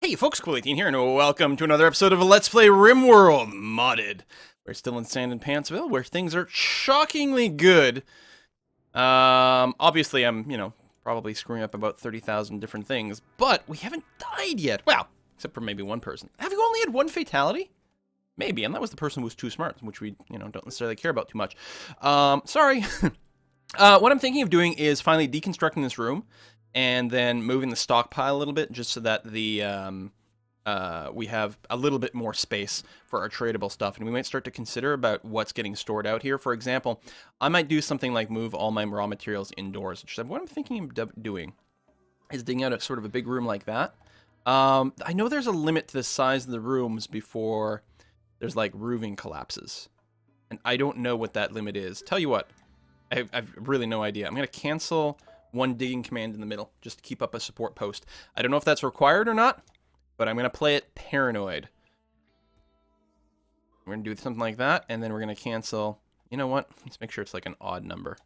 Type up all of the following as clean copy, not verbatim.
Hey folks, Cool18 here, and welcome to another episode of Let's Play RimWorld Modded. We're still in Sand and Pantsville, where things are shockingly good. Obviously I'm, probably screwing up about 30,000 different things, but we haven't died yet. Well, except for maybe one person. Have you only had one fatality? Maybe, and that was the person who was too smart, which we, don't necessarily care about too much. Sorry. What I'm thinking of doing is finally deconstructing this room, and then moving the stockpile a little bit, just so that the we have a little bit more space for our tradable stuff, and we might start to consider about what's getting stored out here. For example, I might do something like move all my raw materials indoors. Which is what I'm thinking of doing is digging out a sort of a big room like that. I know there's a limit to the size of the rooms before there's like roofing collapses, and I don't know what that limit is. Tell you what, I've really no idea. I'm gonna cancel one digging command in the middle, just to keep up a support post. I don't know if that's required or not, but I'm going to play it paranoid. We're going to do something like that, and then we're going to cancel. You know what? Let's make sure it's like an odd number.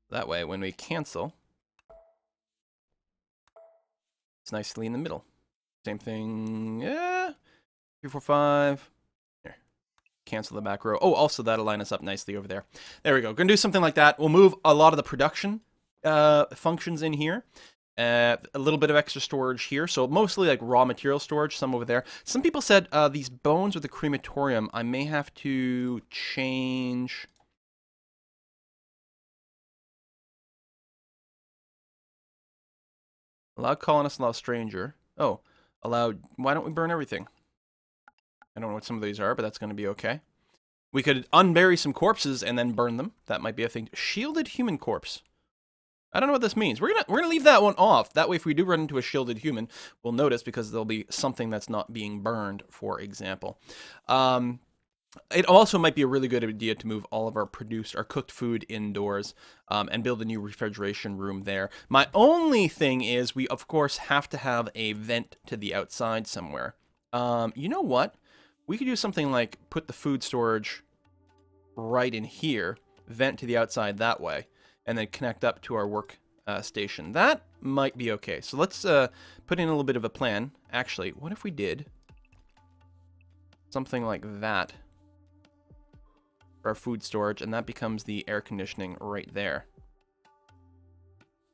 That way, when we cancel, it's nicely in the middle. Same thing. Yeah. 3, 4, 5. Here. Cancel the back row. Oh, also that'll line us up nicely over there. There we go. Going to do something like that. We'll move a lot of the production functions in here. A little bit of extra storage here, so mostly like raw material storage, some over there. Some people said these bones with the crematorium, I may have to change. Allow colonist, allow stranger. Oh, allow, why don't we burn everything? I don't know what some of these are, but that's going to be okay. We could unbury some corpses and then burn them. That might be a thing. Shielded human corpse. I don't know what this means. We're gonna leave that one off. That way, if we do run into a shielded human, we'll notice because there'll be something that's not being burned, for example. It also might be a really good idea to move all of our cooked food indoors, and build a new refrigeration room there. My only thing is we, of course, have to have a vent to the outside somewhere. You know what? We could do something like put the food storage right in here, vent to the outside that way, and then connect up to our work station. That might be okay. So let's put in a little bit of a plan. Actually, what if we did something like that for our food storage, and that becomes the air conditioning right there.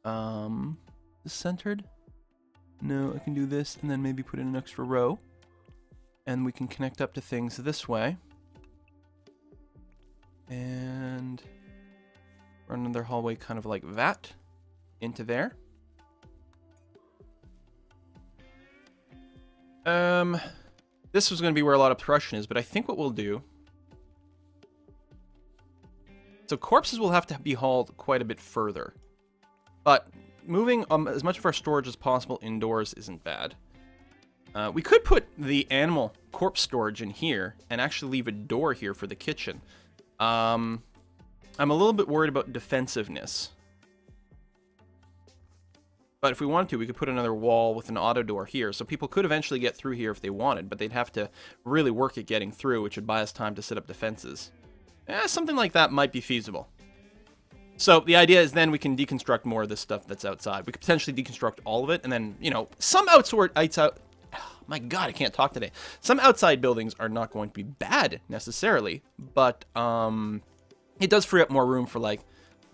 Is centered? No, I can do this, and then maybe put in an extra row. And we can connect up to things this way. And run another hallway kind of like that into there. This was going to be where a lot of production is, but I think what we'll do, so corpses will have to be hauled quite a bit further, but moving as much of our storage as possible indoors isn't bad. We could put the animal corpse storage in here and actually leave a door here for the kitchen. I'm a little bit worried about defensiveness. But if we wanted to, we could put another wall with an auto door here. So people could eventually get through here if they wanted, but they'd have to really work at getting through, which would buy us time to set up defenses. Something like that might be feasible. So the idea is then we can deconstruct more of this stuff that's outside. We could potentially deconstruct all of it, and then, some my God, I can't talk today. Some outside buildings are not going to be bad necessarily, but it does free up more room for like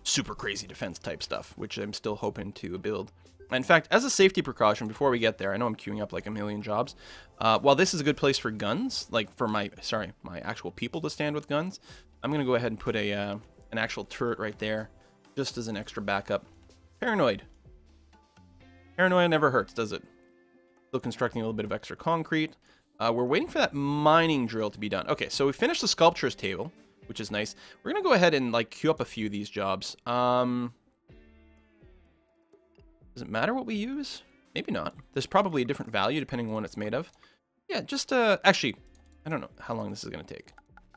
super crazy defense type stuff, which I'm still hoping to build. In fact, as a safety precaution, before we get there, I know I'm queuing up like a million jobs. While this is a good place for guns, like for my actual people to stand with guns, I'm gonna go ahead and put an actual turret right there, just as an extra backup. Paranoid. Paranoia never hurts, does it? Still constructing a little bit of extra concrete. We're waiting for that mining drill to be done. Okay, so we finished the sculptures table, which is nice. We're gonna go ahead and like queue up a few of these jobs. Does it matter what we use? Maybe not. There's probably a different value depending on what it's made of. Yeah, just actually, I don't know how long this is gonna take.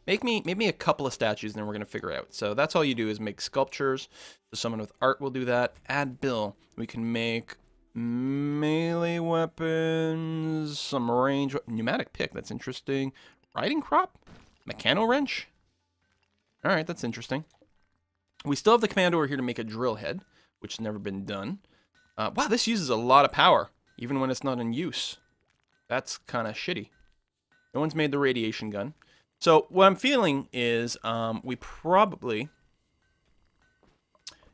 Make me a couple of statues, and then we're gonna figure it out. So that's all you do is make sculptures. So someone with art will do that. Add bill. We can make melee weapons, some range, pneumatic pick. That's interesting. Riding crop, mechano wrench. All right, that's interesting. We still have the command over here to make a drill head, which has never been done. Wow, this uses a lot of power, even when it's not in use. That's kind of shitty. No one's made the radiation gun. So what I'm feeling is we probably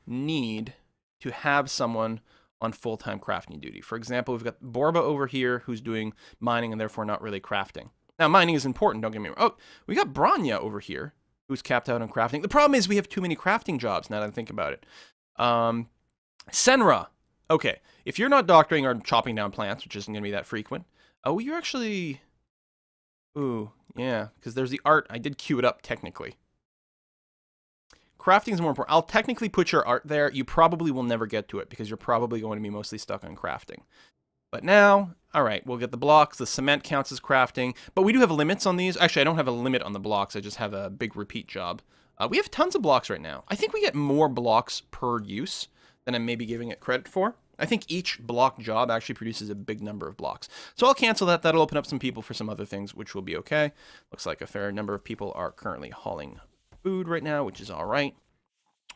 need to have someone on full-time crafting duty. For example, we've got Borba over here who's doing mining and therefore not really crafting. Now, mining is important, don't get me wrong. Oh, we got Branya over here who's capped out on crafting. The problem is we have too many crafting jobs now that I think about it. Senra. Okay, if you're not doctoring or chopping down plants, which isn't going to be that frequent. Oh, you're actually... Ooh, yeah, because there's the art. I did queue it up, technically. Crafting is more important. I'll technically put your art there. You probably will never get to it, because you're probably going to be mostly stuck on crafting. But now, all right, we'll get the blocks. The cement counts as crafting. But we do have limits on these. Actually, I don't have a limit on the blocks. I just have a big repeat job. We have tons of blocks right now. I think we get more blocks per use than I'm maybe giving it credit for. I think each block job actually produces a big number of blocks. So I'll cancel that. That'll open up some people for some other things, which will be okay. Looks like a fair number of people are currently hauling food right now, which is all right.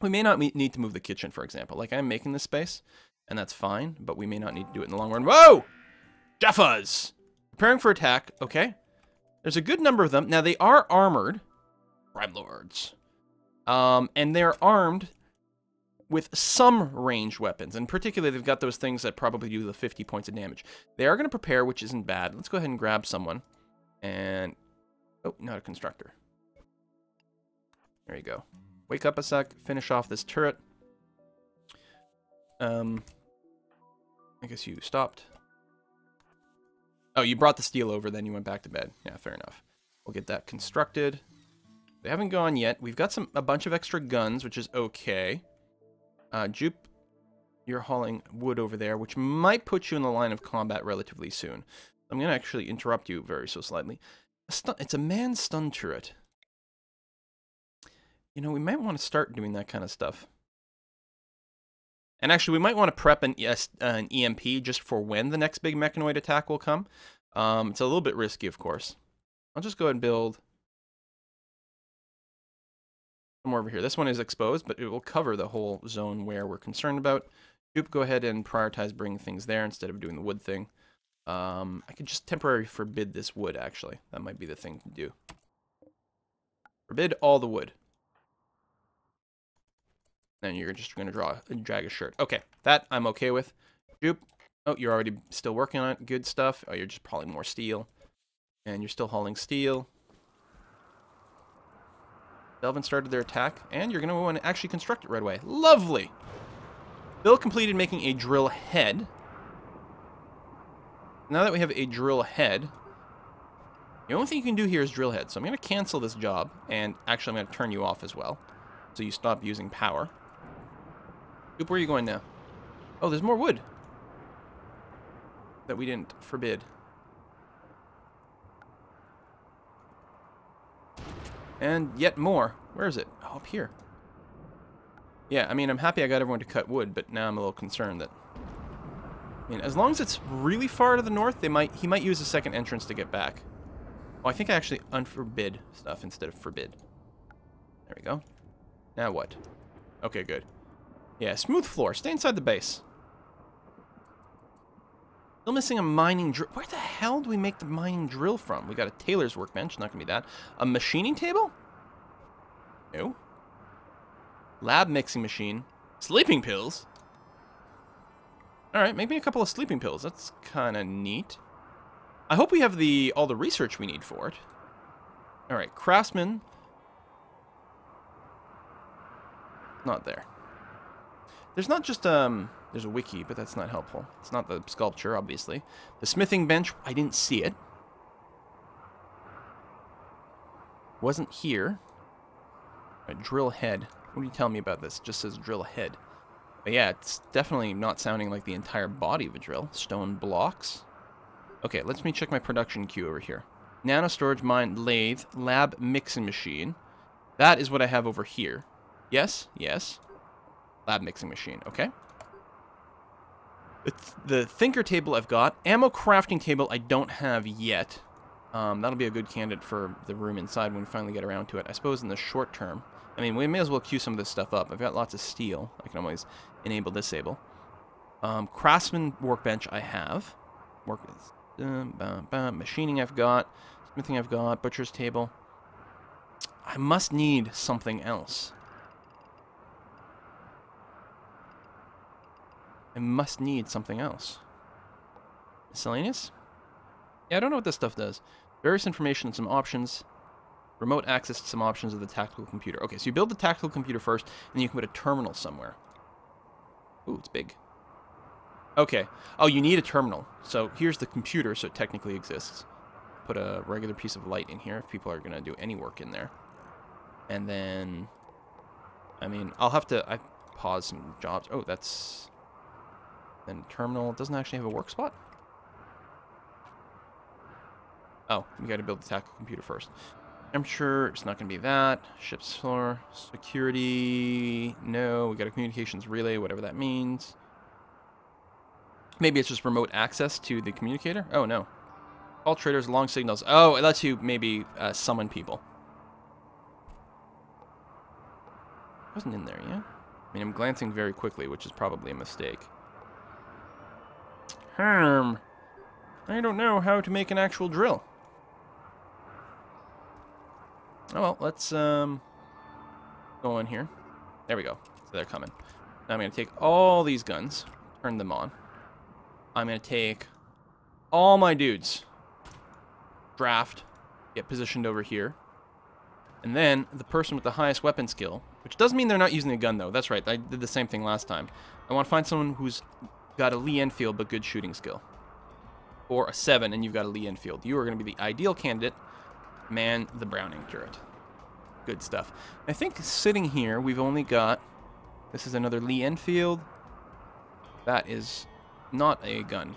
We may not need to move the kitchen, for example. Like, I'm making this space, and that's fine, but we may not need to do it in the long run. Whoa! Jaffas! Preparing for attack. Okay. There's a good number of them. Now, they are armored. Crime Lords. And they're armed with some ranged weapons. In particular, they've got those things that probably do the 50 points of damage. They are going to prepare, which isn't bad. Let's go ahead and grab someone. And... oh, not a constructor. There you go. Wake up a sec. Finish off this turret. I guess you stopped. Oh, you brought the steel over, then you went back to bed. Yeah, fair enough. We'll get that constructed. They haven't gone yet. We've got a bunch of extra guns, which is okay. Jupe, you're hauling wood over there, which might put you in the line of combat relatively soon. I'm going to actually interrupt you very so slightly. It's a man stun turret. You know, we might want to start doing that kind of stuff. And actually, we might want to prep an EMP just for when the next big mechanoid attack will come. It's a little bit risky, of course. I'll just go ahead and build more over here. This one is exposed, but it will cover the whole zone where we're concerned about. Jupe, go ahead and prioritize bringing things there instead of doing the wood thing. I could just temporarily forbid this wood, actually. That might be the thing to do. Forbid all the wood. And you're just going to drag a shirt. Okay, that I'm okay with. Jupe. Oh, you're already still working on it. Good stuff. Oh, you're just probably more steel. And you're still hauling steel. Delvin started their attack, and you're going to want to actually construct it right away. Lovely! Bill completed making a drill head. Now that we have a drill head, the only thing you can do here is drill head. So I'm going to cancel this job, and actually I'm going to turn you off as well, so you stop using power. Oop, where are you going now? Oh, there's more wood that we didn't forbid. And yet more. Where is it? Oh, up here. Yeah, I mean, I'm happy I got everyone to cut wood, but now I'm a little concerned that... I mean, as long as it's really far to the north, he might use a second entrance to get back. Oh, I think I actually unforbid stuff instead of forbid. There we go. Now what? Okay, good. Yeah, smooth floor. Stay inside the base. Still missing a mining drill. Where the hell do we make the mining drill from? We got a tailor's workbench. Not gonna be that. A machining table? No. Lab mixing machine. Sleeping pills? Alright, maybe a couple of sleeping pills. That's kind of neat. I hope we have all the research we need for it. Alright, craftsman. Not there. There's not just, there's a wiki, but that's not helpful. It's not the sculpture, obviously. The smithing bench, I didn't see it. Wasn't here. A drill head. What are you telling me about this? It just says drill head. But yeah, it's definitely not sounding like the entire body of a drill. Stone blocks. Okay, let me check my production queue over here. Nano storage mine lathe, lab mixing machine. That is what I have over here. Yes, yes. Lab mixing machine, okay. The thinker table I've got. Ammo crafting table I don't have yet. That'll be a good candidate for the room inside when we finally get around to it. I suppose in the short term. I mean, we may as well queue some of this stuff up. I've got lots of steel. I can always enable, disable. Craftsman workbench I have. Machining I've got. Smithing I've got. Butcher's table. I must need something else. I must need something else. Miscellaneous? Yeah, I don't know what this stuff does. Various information and some options. Remote access to some options of the tactical computer. Okay, so you build the tactical computer first, and then you can put a terminal somewhere. Ooh, it's big. Okay. Oh, you need a terminal. So here's the computer, so it technically exists. Put a regular piece of light in here if people are going to do any work in there. And then, I mean, I'll have to, I pause some jobs. Oh, that's, then terminal doesn't actually have a work spot. Oh, we got to build the tactical computer first. I'm sure it's not going to be that. Ship's floor, security, no. We got a communications relay, whatever that means. Maybe it's just remote access to the communicator. Oh, no. All traders, long signals. Oh, it lets you maybe summon people. Wasn't in there, yeah? I mean, I'm glancing very quickly, which is probably a mistake. I don't know how to make an actual drill. Oh, well, let's go in here. There we go. So they're coming. Now I'm going to take all these guns, turn them on. I'm going to take all my dudes, draft, get positioned over here. And then the person with the highest weapon skill, which doesn't mean they're not using a gun, though. That's right. I did the same thing last time. I want to find someone who's got a Lee Enfield but good shooting skill. Or a 7 and you've got a Lee Enfield. You are going to be the ideal candidate. Man the Browning turret. Good stuff. I think sitting here, we've only got... This is another Lee Enfield. That is not a gun.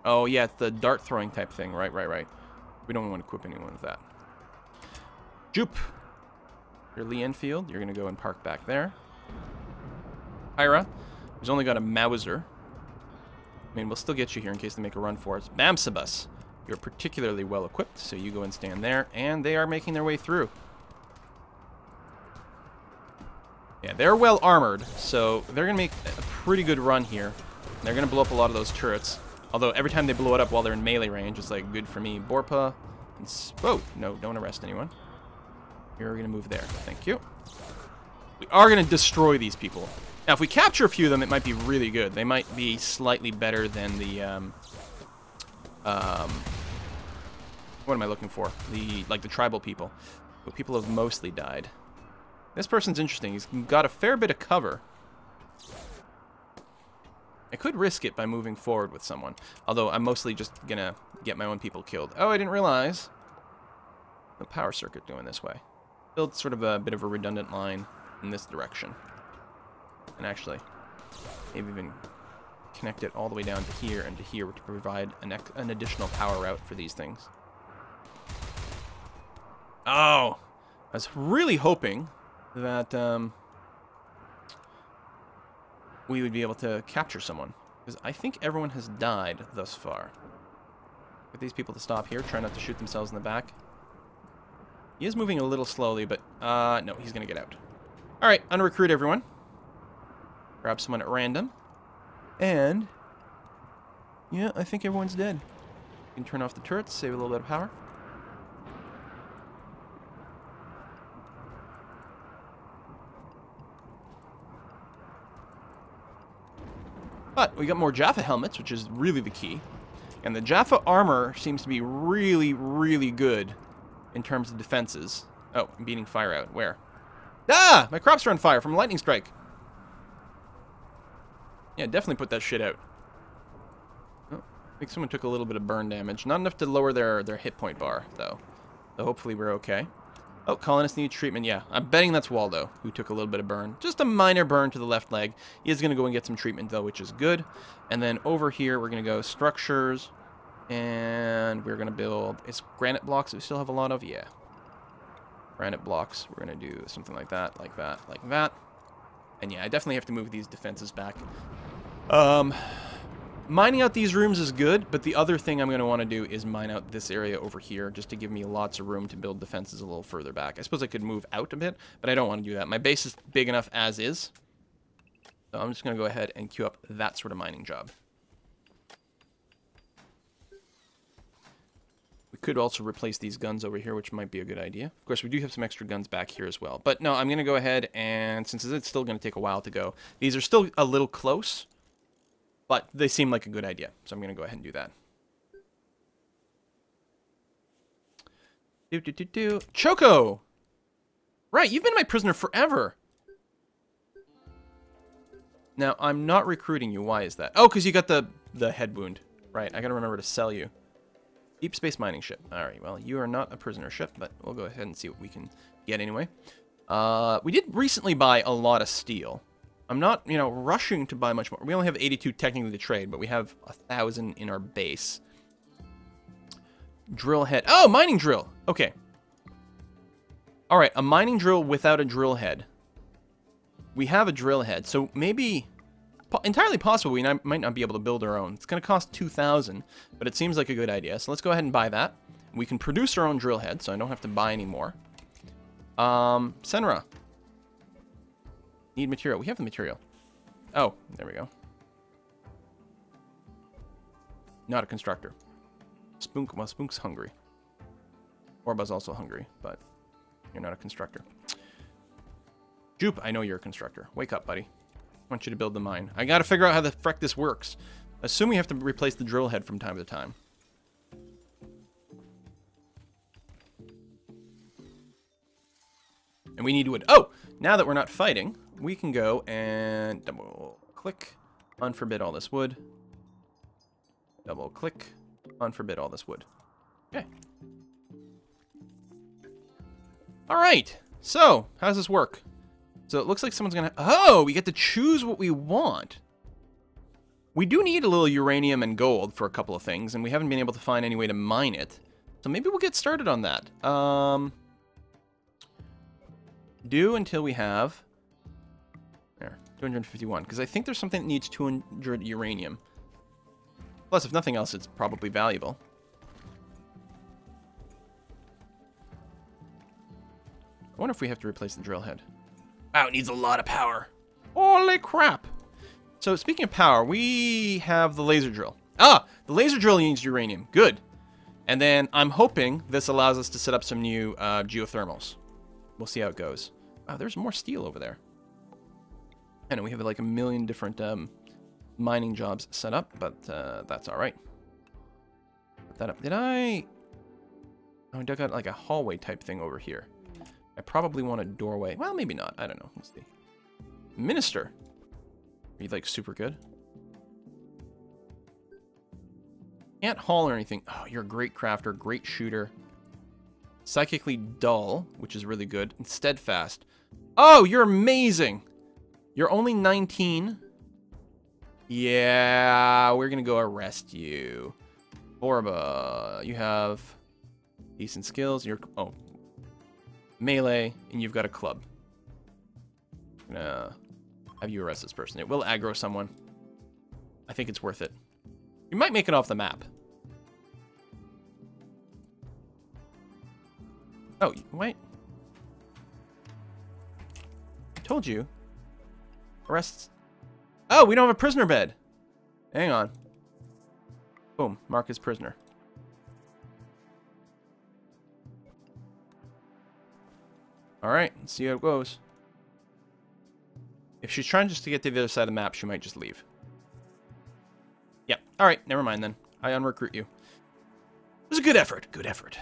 Oh, yeah, it's the dart throwing type thing. Right. We don't want to equip anyone with that. Jupe. Your Lee Enfield. You're going to go and park back there. Ira, who's only got a Mauser. I mean, we'll still get you here in case they make a run for it. Bamsabus. You're particularly well equipped, so you go and stand there, and they are making their way through. Yeah, they're well armored, so they're going to make a pretty good run here. They're going to blow up a lot of those turrets. Although every time they blow it up while they're in melee range, it's like good for me. Borpa. And whoa, no, don't arrest anyone. You're going to move there. Thank you. We are going to destroy these people. Now, if we capture a few of them, it might be really good. They might be slightly better than the... what am I looking for? The tribal people. But people have mostly died. This person's interesting. He's got a fair bit of cover. I could risk it by moving forward with someone. Although I'm mostly just gonna get my own people killed. Oh, I didn't realize. The power circuit going this way. Build sort of a bit of a redundant line in this direction. And actually, maybe even connect it all the way down to here and to here to provide an additional power route for these things. Oh! I was really hoping that we would be able to capture someone. Because I think everyone has died thus far. Get these people to stop here. Try not to shoot themselves in the back. He is moving a little slowly, but no, he's going to get out. Alright, unrecruit everyone. Grab someone at random. And yeah, I think everyone's dead. You can turn off the turrets, save a little bit of power. But we got more Jaffa helmets, which is really the key. And the Jaffa armor seems to be really, really good in terms of defenses. Oh, I'm beating fire out. Where? Ah! My crops are on fire from a lightning strike. Yeah, definitely put that shit out. Oh, I think someone took a little bit of burn damage. Not enough to lower their hit point bar, though. So hopefully we're okay. Oh, colonists need treatment. Yeah, I'm betting that's Waldo, who took a little bit of burn. Just a minor burn to the left leg. He is going to go and get some treatment, though, which is good. And then over here, we're going to go structures. And we're going to build... It's granite blocks that we still have a lot of? Yeah. Granite blocks. We're going to do something like that, like that, like that. And yeah, I definitely have to move these defenses back. Mining out these rooms is good, but the other thing I'm going to want to do is mine out this area over here, just to give me lots of room to build defenses a little further back. I suppose I could move out a bit, but I don't want to do that. My base is big enough as is. So I'm just going to go ahead and queue up that sort of mining job. Could also replace these guns over here, which might be a good idea. Of course, we do have some extra guns back here as well. But no, I'm going to go ahead and, since it's still going to take a while to go, these are still a little close, but they seem like a good idea. So I'm going to go ahead and do that. Choco! Right, you've been my prisoner forever. Now, I'm not recruiting you. Why is that? Oh, because you got the head wound. Right, I got to remember to sell you. Deep space mining ship. Alright, well, you are not a prisoner ship, but we'll go ahead and see what we can get anyway. We did recently buy a lot of steel. I'm not, you know, rushing to buy much more. We only have 82 technically to trade, but we have 1,000 in our base. Drill head. Oh, mining drill! Okay. Alright, a mining drill without a drill head. We have a drill head, so maybe... entirely possible we might not be able to build our own. It's going to cost 2,000, but it seems like a good idea. So let's go ahead and buy that. We can produce our own drill head, so I don't have to buy any more. Senra. Need material. We have the material. Oh, there we go. Not a constructor. Spook, well, Spook's hungry. Orba's also hungry, but you're not a constructor. Jupe, I know you're a constructor. Wake up, buddy. I want you to build the mine. I gotta figure out how the frick this works. Assume we have to replace the drill head from time to time. And we need wood. Oh! Now that we're not fighting, we can go and double click, unforbid all this wood. Double click, unforbid all this wood. Okay. Alright, so, how does this work? So it looks like someone's gonna... Oh, we get to choose what we want. We do need a little uranium and gold for a couple of things, and we haven't been able to find any way to mine it. So maybe we'll get started on that. Do until we have... There, 251. Because I think there's something that needs 200 uranium. Plus, if nothing else, it's probably valuable. I wonder if we have to replace the drill head. Wow, it needs a lot of power. Holy crap. So, speaking of power, we have the laser drill. Ah, the laser drill needs uranium. Good. And then I'm hoping this allows us to set up some new geothermals. We'll see how it goes. Wow, there's more steel over there. I know we have like a million different mining jobs set up, but that's all right. Put that up. Did I... Oh, I dug out like a hallway type thing over here. I probably want a doorway. Well, maybe not. I don't know. Let's see. Minister. Are you, like, super good? Can't haul or anything. Oh, you're a great crafter, great shooter. Psychically dull, which is really good. And steadfast. Oh, you're amazing! You're only 19. Yeah, we're gonna go arrest you. Orba, you have decent skills. You're... Oh. Melee, and you've got a club. I'm gonna have you arrest this person. It will aggro someone. I think it's worth it. You might make it off the map. Oh, wait. I told you. Arrests. Oh, we don't have a prisoner bed. Hang on. Boom, mark as prisoner. Alright, let's see how it goes. If she's trying just to get to the other side of the map, she might just leave. Yep. Alright, never mind then. I unrecruit you. It was a good effort. Good effort.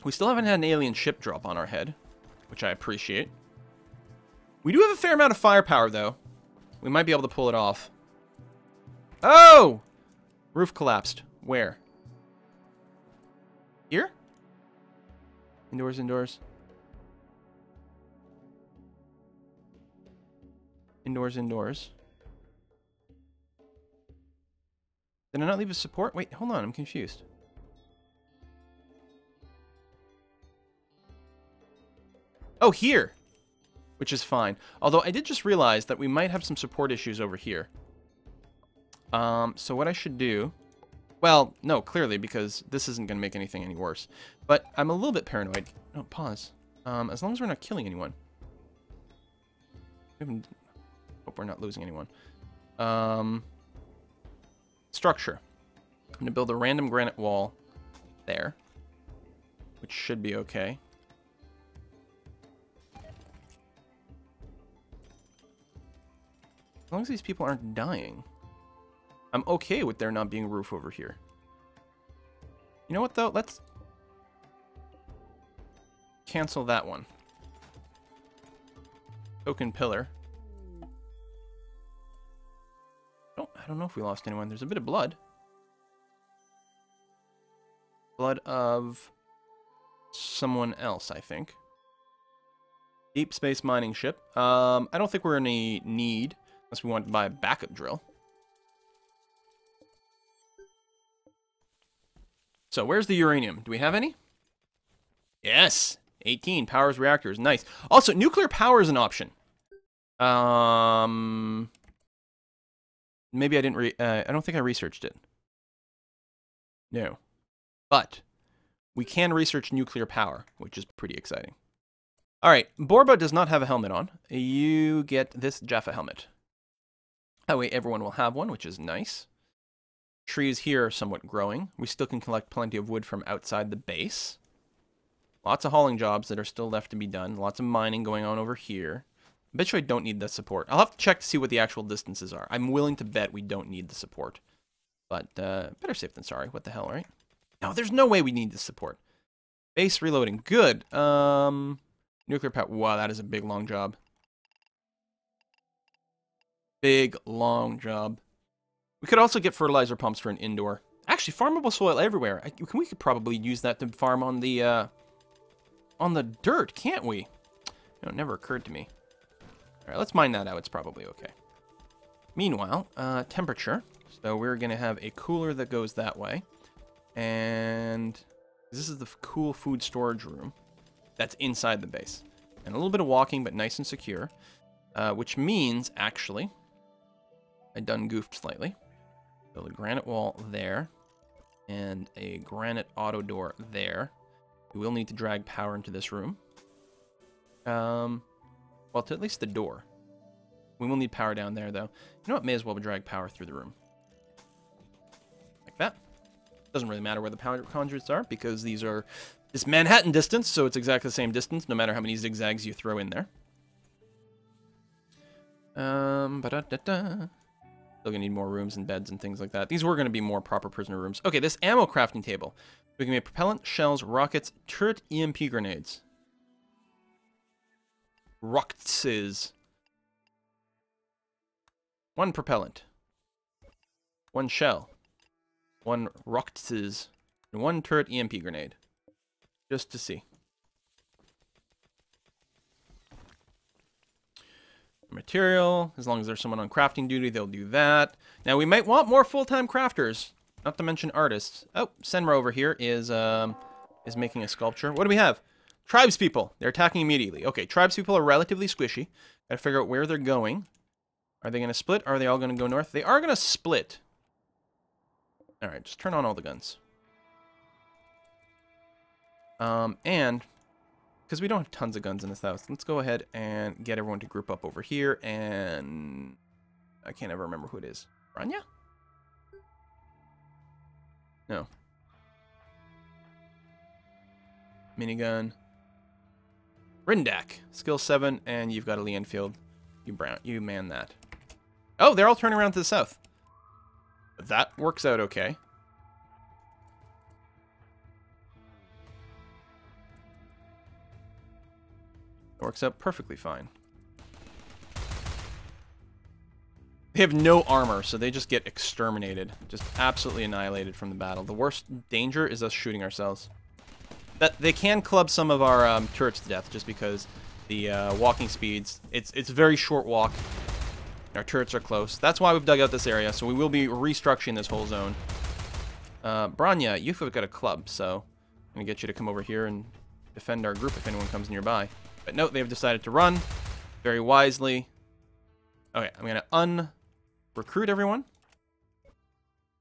We still haven't had an alien ship drop on our head, which I appreciate. We do have a fair amount of firepower, though. We might be able to pull it off. Oh! Roof collapsed. Where? Here? Indoors, indoors. Indoors, indoors. Did I not leave a support? Wait, hold on, I'm confused. Oh, here! Which is fine. Although I did just realize that we might have some support issues over here. So what I should do... Well, no, clearly, because this isn't going to make anything any worse. But I'm a little bit paranoid. No, pause. As long as we're not killing anyone. Hope we're not losing anyone. Structure. I'm going to build a random granite wall there, which should be okay. As long as these people aren't dying, I'm okay with there not being a roof over here. You know what, though? Let's cancel that one. Token pillar. Oh, I don't know if we lost anyone. There's a bit of blood. Blood of someone else, I think. Deep space mining ship. I don't think we're in any need unless we want to buy a backup drill. So, where's the uranium? Do we have any? Yes! 18 powers reactors. Nice. Also, nuclear power is an option. Maybe I didn't I don't think I researched it. No. But we can research nuclear power, which is pretty exciting. All right, Borba does not have a helmet on. You get this Jaffa helmet. That way everyone will have one, which is nice. Trees here are somewhat growing. We still can collect plenty of wood from outside the base. Lots of hauling jobs that are still left to be done. Lots of mining going on over here. I bet you I don't need the support. I'll have to check to see what the actual distances are. I'm willing to bet we don't need the support. But better safe than sorry. What the hell, right? No, there's no way we need the support. Base reloading. Good. Nuclear power. Wow, that is a big, long job. Big, long job. We could also get fertilizer pumps for an indoor. Actually, farmable soil everywhere. We could probably use that to farm on the dirt, can't we? No, it never occurred to me. All right, let's mine that out. It's probably okay. Meanwhile, temperature. So we're going to have a cooler that goes that way. And this is the cool food storage room that's inside the base. And a little bit of walking, but nice and secure. Which means, actually, I done goofed slightly. Build a granite wall there. And a granite auto door there. We will need to drag power into this room. Well, to at least the door. We will need power down there, though. You know what? May as well drag power through the room. Like that. Doesn't really matter where the power conduits are, because these are this Manhattan distance, so it's exactly the same distance, no matter how many zigzags you throw in there. Still gonna need more rooms and beds and things like that. These were gonna be more proper prisoner rooms. Okay, this ammo crafting table. We can make propellant, shells, rockets, turret, EMP grenades. Rockets. 1 propellant. 1 shell. 1 rockets. And 1 turret EMP grenade. Just to see. Material. As long as there's someone on crafting duty, they'll do that. Now, we might want more full-time crafters. Not to mention artists. Oh, Senra over here is making a sculpture. What do we have? Tribespeople. They're attacking immediately. Okay, tribespeople are relatively squishy. Gotta figure out where they're going. Are they going to split? Or are they all going to go north? They are going to split. Alright, just turn on all the guns. And, because we don't have tons of guns in the south, let's go ahead and get everyone to group up over here, and I can't ever remember who it is. Rania? No. Minigun. Rindak. Skill 7, and you've got a Lee Enfield. You man that. Oh, they're all turning around to the south. That works out okay. Works out perfectly fine. They have no armor, so they just get exterminated. Just absolutely annihilated from the battle. The worst danger is us shooting ourselves. That they can club some of our turrets to death, just because the walking speeds. It's a very short walk. Our turrets are close. That's why we've dug out this area, so we will be restructuring this whole zone. Branya, you've got a club, so I'm going to get you to come over here and defend our group if anyone comes nearby. But no, they've decided to run very wisely. Okay, I'm going to unrecruit everyone.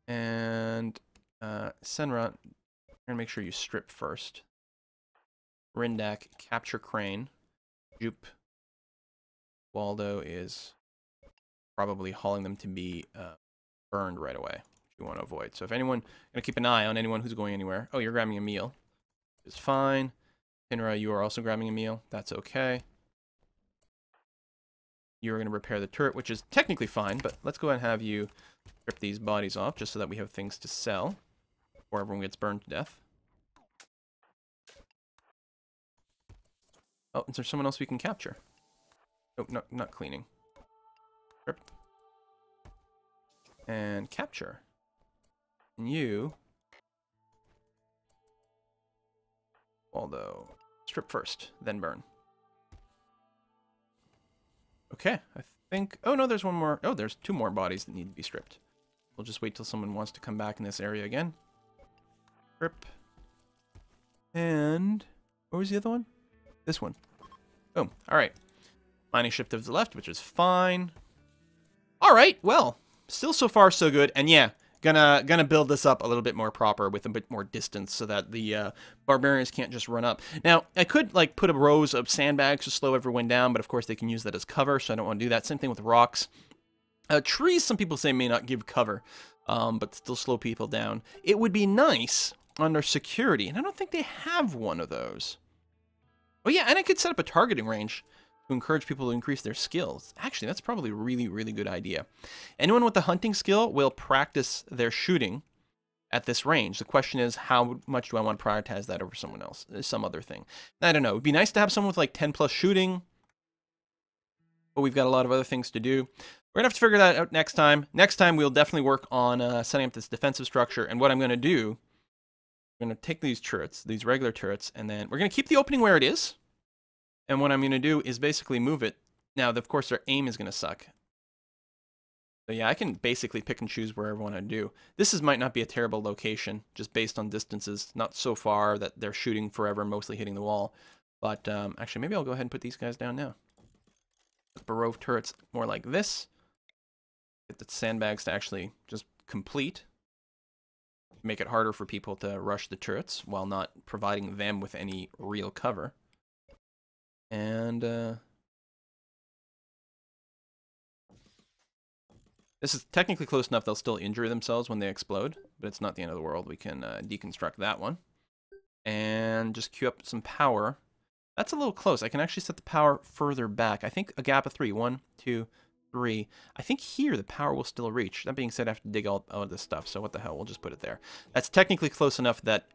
And Senra, I'm going to make sure you strip first. Rindak, capture Crane. Jupe. Waldo is probably hauling them to be burned right away. you want to avoid. So if anyone, gonna keep an eye on anyone who's going anywhere. Oh, you're grabbing a meal. It's fine. Pinra, you are also grabbing a meal. That's okay. You're going to repair the turret, which is technically fine, but let's go ahead and have you strip these bodies off just so that we have things to sell before everyone gets burned to death. Oh, is there someone else we can capture? Oh, no, not cleaning. Strip. And capture. And you... Although, strip first, then burn. Okay, I think... Oh, no, there's one more. Oh, there's 2 more bodies that need to be stripped. We'll just wait till someone wants to come back in this area again. Strip. And... What was the other one? This one. Boom. All right. Mining ship to the left, which is fine. All right, well, still so far so good. And yeah, gonna build this up a little bit more proper with a bit more distance so that the barbarians can't just run up. Now, I could like put a rows of sandbags to slow everyone down, but of course they can use that as cover, so I don't want to do that. Same thing with rocks. Trees, some people say, may not give cover, but still slow people down. It would be nice under security, and I don't think they have one of those. Oh yeah, and I could set up a targeting range to encourage people to increase their skills. Actually, that's probably a really, really good idea. Anyone with the hunting skill will practice their shooting at this range. The question is, how much do I want to prioritize that over someone else? There's some other thing. I don't know. It'd be nice to have someone with like 10 plus shooting, but we've got a lot of other things to do. We're going to have to figure that out next time. Next time, we'll definitely work on setting up this defensive structure. And what I'm going to do, I'm going to take these turrets, these regular turrets, and then we're going to keep the opening where it is. And what I'm going to do is basically move it. Now, of course, their aim is going to suck. So yeah, I can basically pick and choose wherever I want to do. This might not be a terrible location, just based on distances. Not so far that they're shooting forever, mostly hitting the wall. But actually, maybe I'll go ahead and put these guys down now. Barove turrets more like this. Get the sandbags to actually just complete. Make it harder for people to rush the turrets while not providing them with any real cover. And this is technically close enough they'll still injure themselves when they explode, but it's not the end of the world. We can deconstruct that one. And just queue up some power. That's a little close. I can actually set the power further back. I think a gap of 3. 1, 2, 3. I think here the power will still reach. That being said, I have to dig all of this stuff, so what the hell, we'll just put it there. That's technically close enough that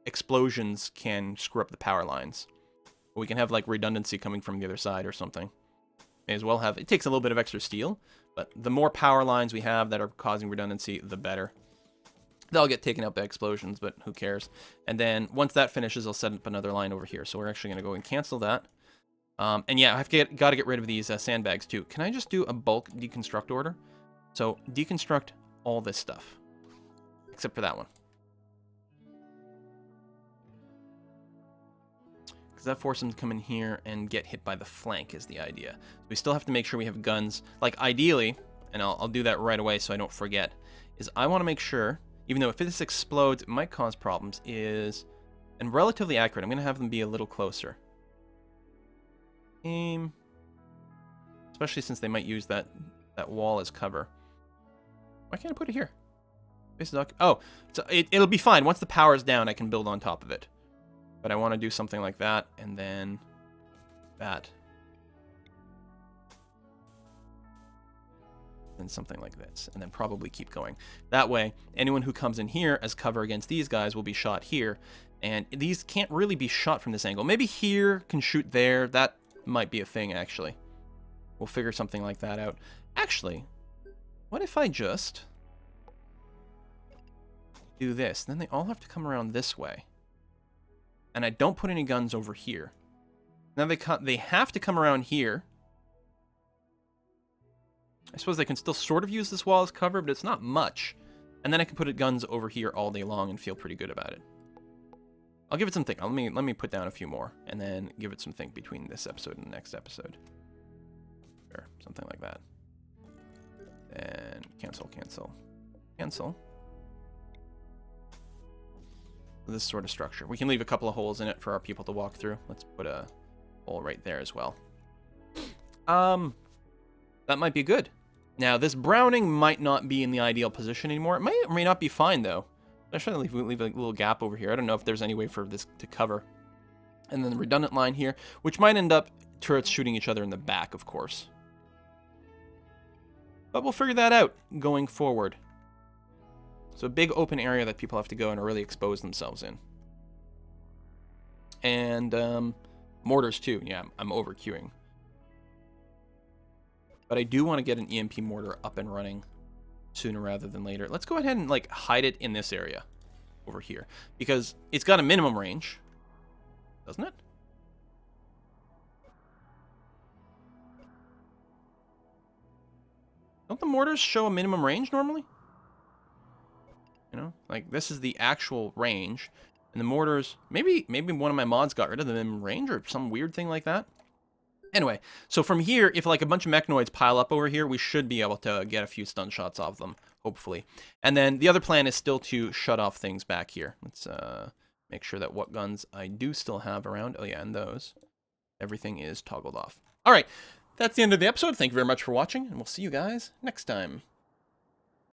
explosions can screw up the power lines. We can have like redundancy coming from the other side or something. May as well have, it takes a little bit of extra steel, but the more power lines we have that are causing redundancy, the better. They'll get taken out by explosions, but who cares? And then once that finishes, I'll set up another line over here. So we're actually going to go and cancel that. And yeah, I've got to get rid of these sandbags too. Can I just do a bulk deconstruct order? So deconstruct all this stuff, except for that one. That forces them to come in here and get hit by the flank is the idea. So we still have to make sure we have guns. Like ideally, and I'll do that right away so I don't forget, is I want to make sure, even though if this explodes, it might cause problems, and relatively accurate. I'm going to have them be a little closer. Aim. Especially since they might use that wall as cover. Why can't I put it here? Oh, so it'll be fine. Once the power is down, I can build on top of it. But I want to do something like that, and then that. And something like this, and then probably keep going. That way, anyone who comes in here as cover against these guys will be shot here, and these can't really be shot from this angle. Maybe here can shoot there. That might be a thing, actually. We'll figure something like that out. Actually, what if I just do this? Then they all have to come around this way. And I don't put any guns over here. Now they have to come around here. I suppose they can still sort of use this wall as cover, but it's not much. And then I can put guns over here all day long and feel pretty good about it. I'll give it some think. Let me put down a few more, and then give it some think between this episode and the next episode. Sure, something like that. And cancel, cancel, cancel. This sort of structure. We can leave a couple of holes in it for our people to walk through. Let's put a hole right there as well. That might be good. Now, this Browning might not be in the ideal position anymore. It may or may not be fine, though. I should leave a little gap over here. I don't know if there's any way for this to cover. And then the redundant line here, which might end up turrets shooting each other in the back, of course. But we'll figure that out going forward. So a big open area that people have to go and really expose themselves in. And mortars too. Yeah, I'm over-queuing. But I do want to get an EMP mortar up and running sooner rather than later. Let's go ahead and like hide it in this area over here. Because it's got a minimum range. Doesn't it? Don't the mortars show a minimum range normally? You know, like this is the actual range. And the mortars, maybe one of my mods got rid of the minimum range or some weird thing like that. Anyway, so from here, if like a bunch of mechanoids pile up over here, we should be able to get a few stun shots off them, hopefully. And then the other plan is still to shut off things back here. Let's make sure that what guns I do still have around. Oh yeah, and those. Everything is toggled off. All right, that's the end of the episode. Thank you very much for watching, and we'll see you guys next time.